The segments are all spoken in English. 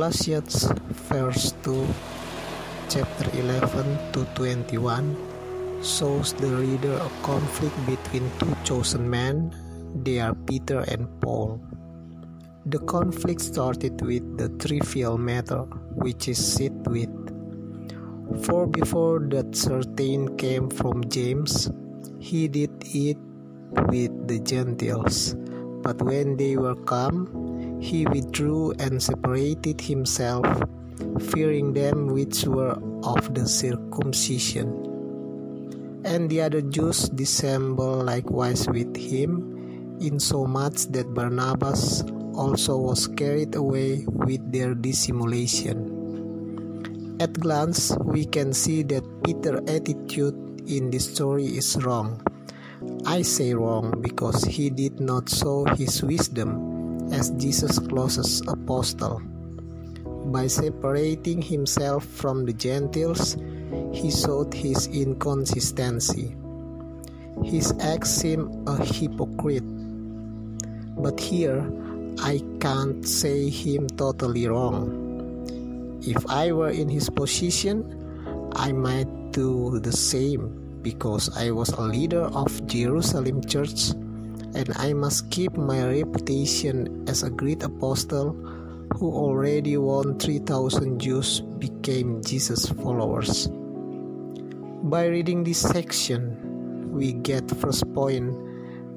Galatians verse 2, chapter 11 to 21 shows the reader a conflict between two chosen men. They are Peter and Paul. The conflict started with the trivial matter, which is sit with. For before that certain came from James, he did eat with the Gentiles. But when they were come, he withdrew and separated himself, fearing them which were of the circumcision. And the other Jews dissembled likewise with him, insomuch that Barnabas also was carried away with their dissimulation. At glance, we can see that Peter's attitude in this story is wrong. I say wrong because he did not show his wisdom as Jesus' closest apostle. By separating himself from the Gentiles, he showed his inconsistency. His acts seem a hypocrite. But here, I can't say him totally wrong. If I were in his position, I might do the same because I was a leader of Jerusalem church and I must keep my reputation as a great apostle who already won 3,000 Jews became Jesus followers. By reading this section, we get first point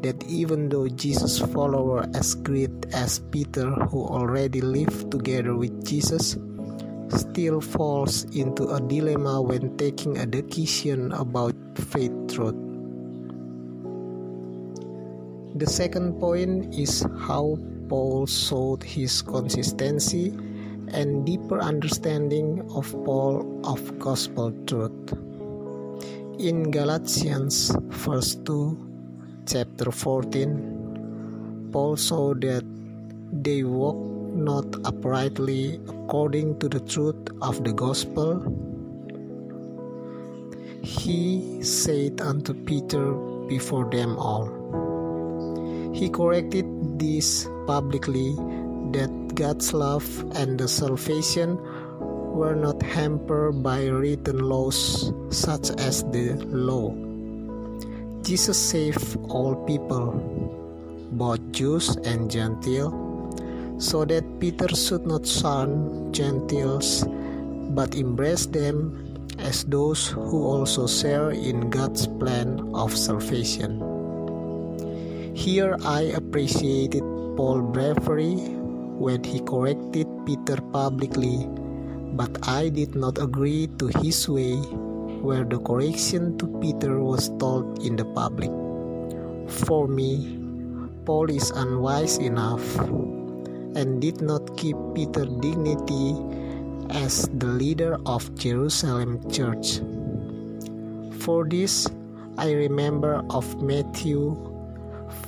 that even though Jesus' follower as great as Peter, who already lived together with Jesus, still falls into a dilemma when taking a decision about faith truth. The second point is how Paul showed his consistency and deeper understanding of Paul of gospel truth. In Galatians verse 2, chapter 14, Paul showed that they walk not uprightly according to the truth of the gospel. He said unto Peter before them all. He corrected this publicly, that God's love and the salvation were not hampered by written laws such as the law. Jesus saved all people, both Jews and Gentiles, so that Peter should not shun Gentiles, but embrace them as those who also share in God's plan of salvation. Here I appreciated Paul's bravery when he corrected Peter publicly, but I did not agree to his way where the correction to Peter was told in the public. For me, Paul is unwise enough and did not keep Peter's dignity as the leader of Jerusalem church. For this, I remember of Matthew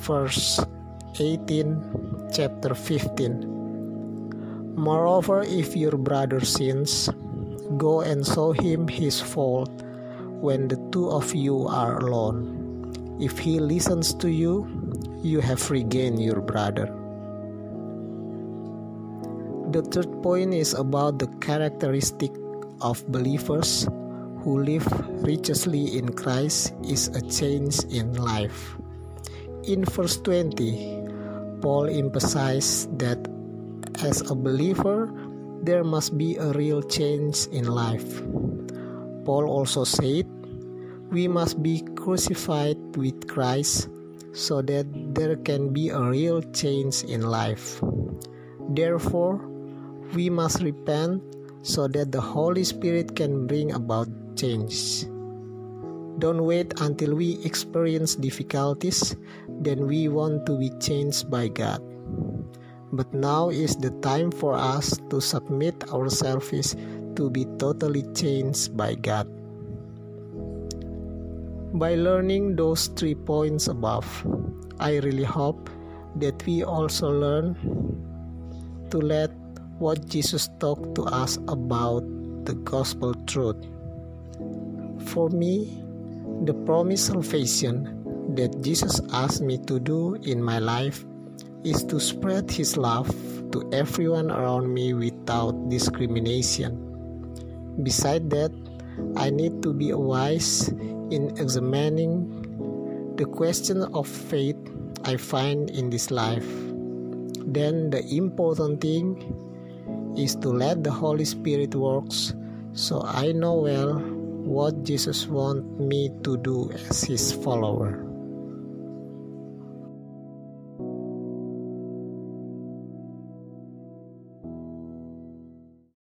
verse 18, chapter 15. Moreover, if your brother sins, go and show him his fault when the two of you are alone. If he listens to you, you have regained your brother. The third point is about the characteristic of believers who live righteously in Christ is a change in life. In verse 20, Paul emphasized that as a believer, there must be a real change in life. Paul also said, we must be crucified with Christ so that there can be a real change in life. Therefore, we must repent so that the Holy Spirit can bring about change. Don't wait until we experience difficulties, then we want to be changed by God. But now is the time for us to submit ourselves to be totally changed by God. By learning those 3 points above, I really hope that we also learn to let what Jesus talked to us about the gospel truth. For me, the promised salvation that Jesus asked me to do in my life is to spread His love to everyone around me without discrimination. Besides that, I need to be wise in examining the question of faith I find in this life. Then the important thing is to let the Holy Spirit works, so I know well what Jesus wants me to do as his follower.